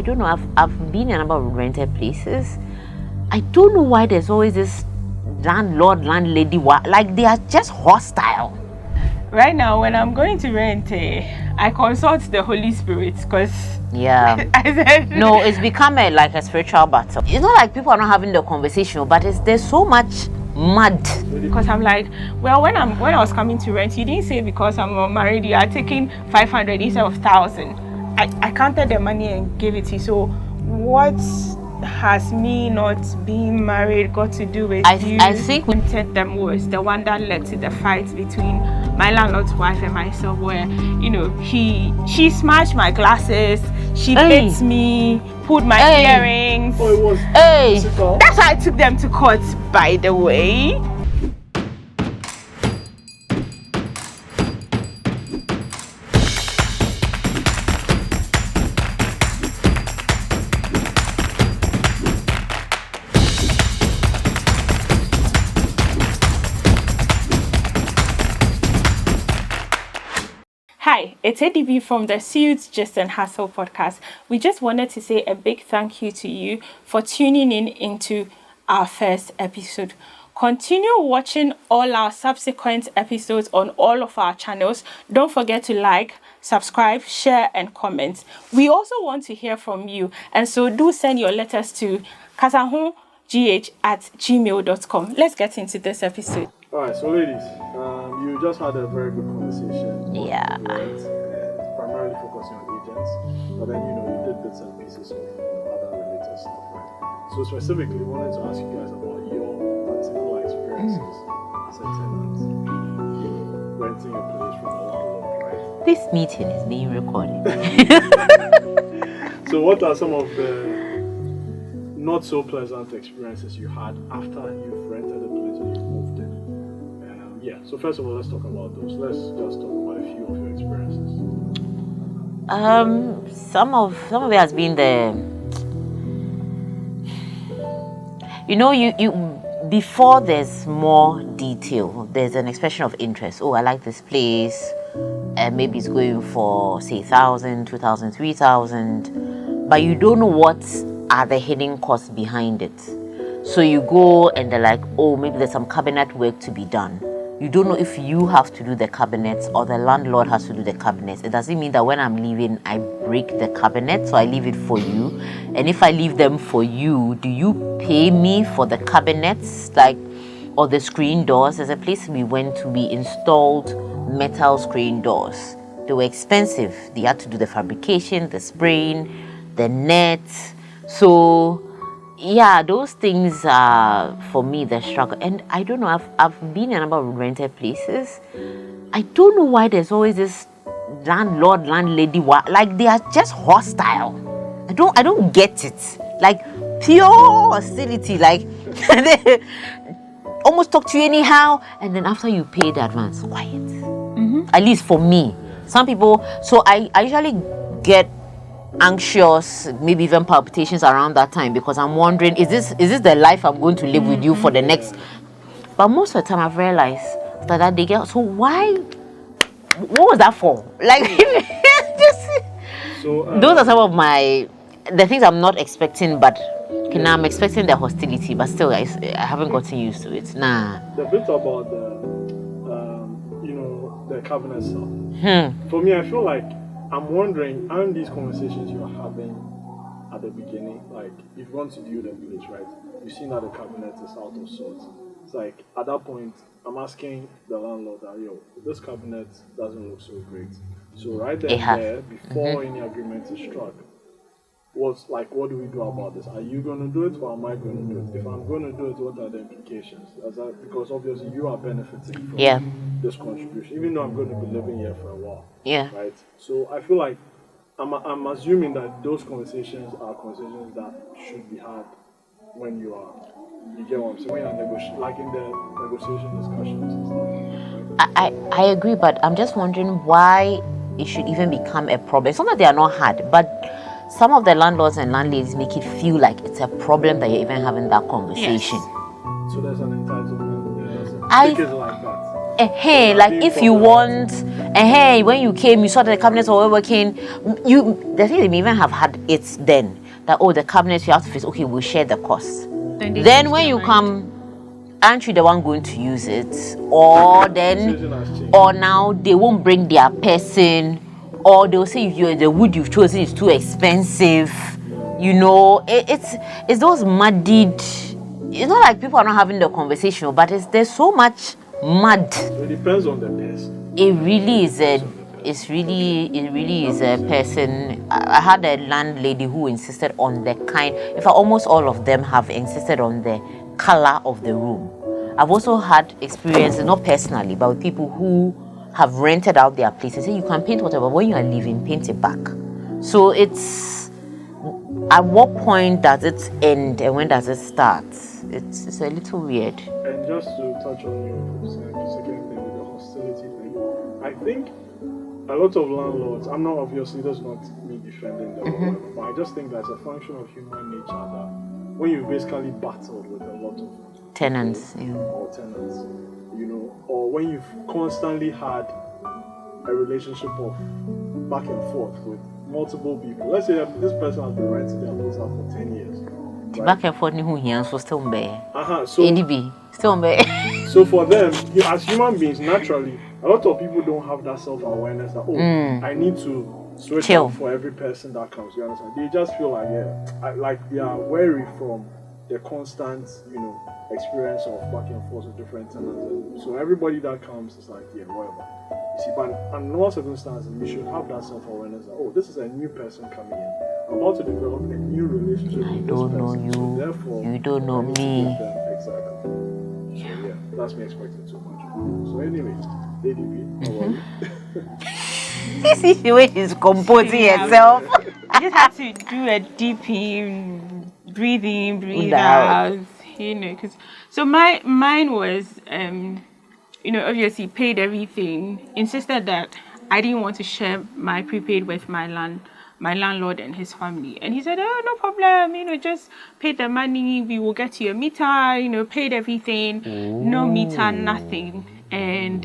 don't know. I've been in a number of rented places. I don't know why there's always this landlord, landlady, like they are just hostile. Right now, when I'm going to rent, I consult the Holy Spirit because yeah, I said no, it's become like a spiritual battle. It's not like people are not having the conversation, but there's so much mud. Because I'm like, well, when I was coming to rent, you didn't say because I'm married, you are taking 500 instead of 1,000. I counted the money and gave it to you. So what has me not being married got to do with I think rented them was the one that led to the fight between my landlord's wife and myself, where she smashed my glasses, she hit me, pulled my earrings. Oh, it was physical? That's why I took them to court, by the way. Hi, it's ADB from the Suits, Just and Hustle podcast. We just wanted to say a big thank you to you for tuning in into our first episode. Continue watching all our subsequent episodes on all of our channels. Don't forget to like, subscribe, share, and comment. We also want to hear from you, and so do send your letters to kasahongh@gmail.com. Let's get into this episode. All right, so ladies, you just had a very good conversation. Yeah. And primarily focusing on agents, but then you did bits and pieces of other related stuff, right? So specifically, we wanted to ask you guys about your particular experiences as a tenant, renting a place from a landlord, right? This meeting is being recorded. So, what are some of the not so pleasant experiences you had after you've rented a place and you've moved in? So first of all, let's talk about those. Let's just talk about a few of your experiences. Some of it has been you before there's more detail, there's an expression of interest. Oh, I like this place, and maybe it's going for say 1,000, 2,000, 3,000, but you don't know what are the hidden costs behind it. So you go and they're like, oh, maybe there's some cabinet work to be done. You don't know if you have to do the cabinets or the landlord has to do the cabinets. It doesn't mean that when I'm leaving, I break the cabinet, so I leave it for you. And if I leave them for you, do you pay me for the cabinets, or the screen doors? There's a place we went to, we installed metal screen doors. They were expensive. They had to do the fabrication, the spraying, the net. So yeah, those things are for me the struggle. And I don't know, I've been in a number of rented places. I don't know why there's always this landlord, landlady, like they are just hostile. I don't get it. Like pure hostility, like they almost talk to you anyhow, and then after you pay the advance, quiet. Mm-hmm. At least for me. Some people, so I usually get anxious, maybe even palpitations around that time, because I'm wondering, is this the life I'm going to live with you for the next? But most of the time I've realized that they get, so why, what was that for? Like those are some of the things I'm not expecting, but now I'm expecting the hostility, but still I haven't gotten used to it. Nah. The bit about the cabinet stuff. For me, I feel like I'm wondering, aren't these conversations you're having at the beginning, like if you want to view the place, right? You've seen that the cabinet is out of sorts. It's like at that point, I'm asking the landlord that, this cabinet doesn't look so great. So right there, before any agreement is struck, what do we do about this? Are you going to do it or am I going to do it? If I'm going to do it, what are the implications? Because obviously you are benefiting from this contribution, even though I'm going to be living here for a while. Yeah. Right? So I feel like I'm assuming that those conversations are conversations that should be had when you get what I'm saying? When you're like in the negotiation discussions and stuff. Right? I agree, but I'm just wondering why it should even become a problem. It's not that they are not hard, but some of the landlords and landladies make it feel like it's a problem that you're even having that conversation. Yes. So there's an entitlement. I think it's like that. Like if you want And hey, when you came, you saw that the cabinets were working. The thing they may even have had it then that the cabinets you have to face. Okay, we'll share the cost. Then when you come, aren't you the one going to use it? Or now they won't bring their person, or they'll say the wood you've chosen is too expensive. It's those muddied. It's not like people are not having the conversation, but there's so much mud. It depends on the person. It really is a person. I had a landlady who insisted on the kind. In fact, almost all of them have insisted on the color of the room. I've also had experiences, not personally, but with people who have rented out their places. Say you can paint whatever, when you are leaving, paint it back. So it's at what point does it end and when does it start? It's a little weird. And just to touch on your second thing with the hostility thing, I think a lot of landlords, I'm not obviously, that's not me defending them, but I just think that's a function of human nature that when you basically battled with a lot of tenants, or tenants, or when you've constantly had a relationship of back and forth with multiple people. Let's say that this person has been renting their place out for 10 years. Right? Back and forth, so still So ADB, still So for them, as human beings, naturally, a lot of people don't have that self-awareness that, I need to switch up for every person that comes. You understand? They just feel like they are wary from the constant, experience of back and forth with different tenants. So everybody that comes is like, whatever. You see, but under all circumstances, you should have that self-awareness that, this is a new person coming in. I'm about to develop a new relationship with this person. Know you. So therefore, you don't know me. Exactly. So that's me expecting too much. So anyway, ADB, how are you? This is the way she's composing herself. I just had to do a deep in, breathe in, breathe out. Because so mine was obviously paid everything, insisted that I didn't want to share my prepaid with my landlord and his family. And he said, no problem, just pay the money, we will get you a meter, paid everything, no meter, nothing. And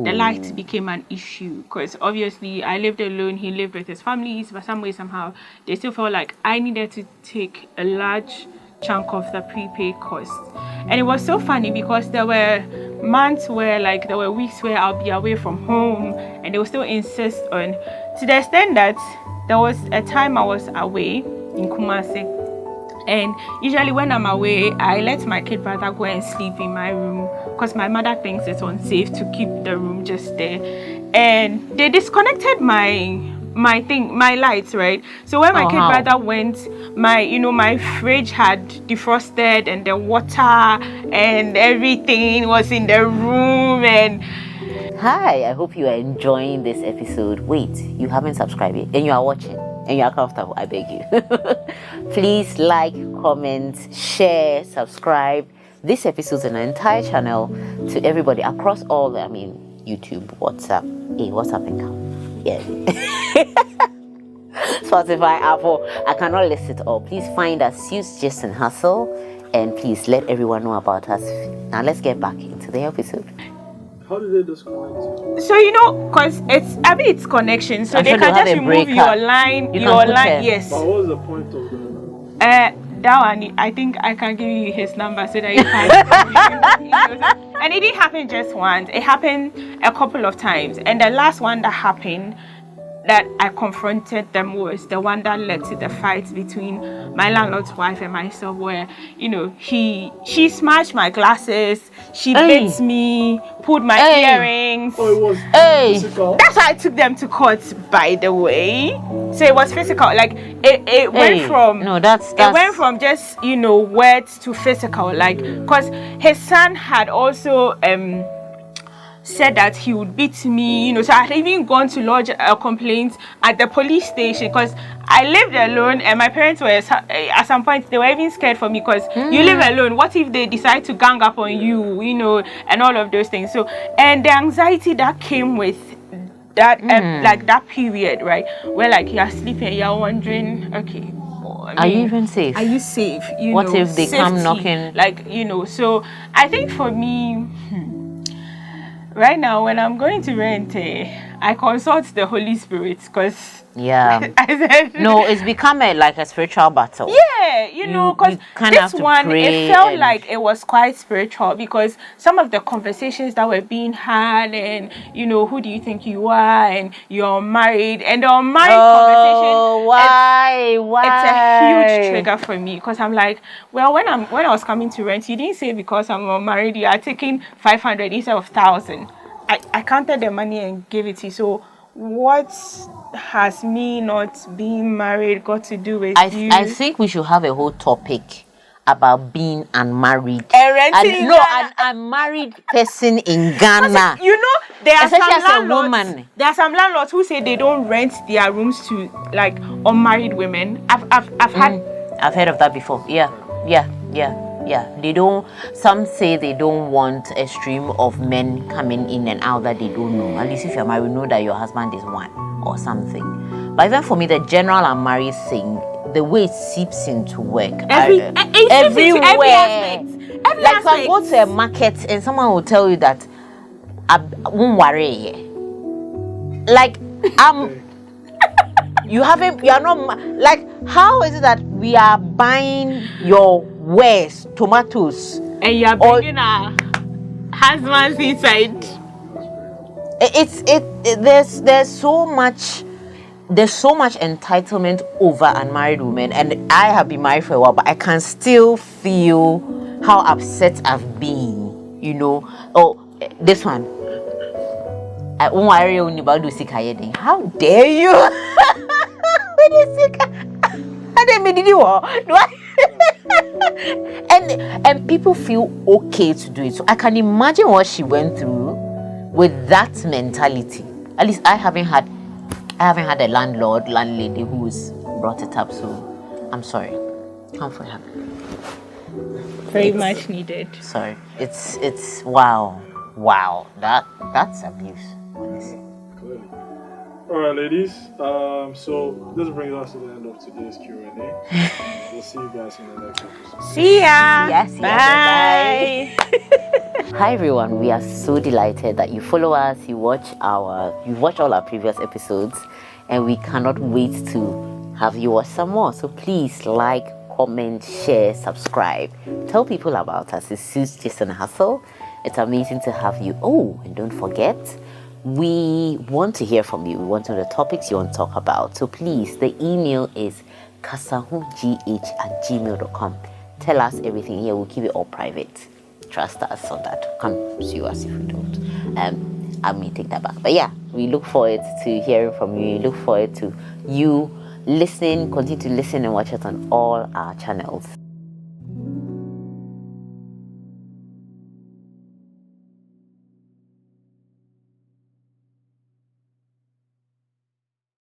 the light became an issue because obviously I lived alone, he lived with his families, but some way, somehow, they still felt like I needed to take a large chunk of the prepaid cost. And it was so funny because there were months where there were weeks where I'll be away from home and they will still insist on, to the extent that there was a time I was away in Kumasi, and usually when I'm away I let my kid brother go and sleep in my room because my mother thinks it's unsafe to keep the room just there, and they disconnected my lights, right? So when my kid brother went, my fridge had defrosted and the water and everything was in the room. And hi, I hope you are enjoying this episode. Wait, you haven't subscribed yet and you are watching and you are comfortable, I beg you. Please like, comment, share, subscribe this episode and the entire channel to everybody across all YouTube, WhatsApp, WhatsApp account. Yeah. Spotify, Apple, I cannot list it all. Please find us, use Just and Hustle, and please let everyone know about us. Now let's get back into the episode. How did they disconnect? So because it's connection, so they can just remove your line. Yes. But what was the point of that one? I think I can give you his number so that you can. And it didn't happen just once. It happened a couple of times, and the last one that happened that I confronted them was the one that led to the fight between my landlord's wife and myself, where she smashed my glasses, she bit me, pulled my earrings. Oh, it was physical. That's why I took them to court, by the way. So it was physical. It went from just words to physical, because his son had also said that he would beat me, so I had even gone to lodge a complaint at the police station because I lived alone and my parents were at some point they were even scared for me because you live alone, what if they decide to gang up on you, and all of those things. So, and the anxiety that came with that that period, right, where you're sleeping, you're wondering, okay, are you even safe? Are you safe? What if they come knocking? So I think for me, right now, when I'm going to rent, I I consult the Holy Spirit because Yeah. I said No, it's become like a spiritual battle. yeah, you know, because you kinda have this to one pray it felt and- like it was quite spiritual because some of the conversations that were being had and who do you think you are and you're married and the unmarried Oh, conversation. why? It's a huge trigger for me because I'm like, well, when I was coming to rent, you didn't say because I'm unmarried, you are taking 500 instead of 1,000. I counted the money and gave it to you. So what has me not being married got to do with you? I think we should have a whole topic about being unmarried. Renting in No, Ghana. an unmarried person in Ghana. There are Especially some as a landlords. woman. There are some landlords who say they don't rent their rooms to like unmarried women. I've had. I've heard of that before. Yeah. They don't. Some say they don't want a stream of men coming in and out that they don't know. At least if you're married, know that your husband is one or something. But even for me, the general unmarried thing, the way it seeps into work, Everywhere. Every aspect. Like if I go to a market and someone will tell you that I won't worry. Like you are not like, how is it that we are buying your wares, tomatoes, and you are bringing our husbands inside? There's so much entitlement over unmarried women, and I have been married for a while, but I can still feel how upset I've been. This one. I won't worry only about the sick. How dare you? And people feel okay to do it. So I can imagine what she went through with that mentality. At least I haven't had a landlady who's brought it up. So I'm sorry. Come for her. Very much needed. Sorry. It's wow. That's abuse, honestly. All right, ladies. So this brings us to the end of today's Q&A. We'll see you guys in the next episode. See ya. Yes. Bye. Hi everyone. We are so delighted that you follow us. You watch all our previous episodes, and we cannot wait to have you watch some more. So please like, comment, share, subscribe. Tell people about us. It suits Jason Hustle. It's amazing to have you. Oh, and don't forget, we want to hear from you. We want to know the topics you want to talk about. So please, the email is kasahugh@gmail.com. Tell us everything here. We'll keep it all private. Trust us on that. Come sue us if we don't. I may take that back. But yeah, we look forward to hearing from you. We look forward to you listening. Continue to listen and watch us on all our channels.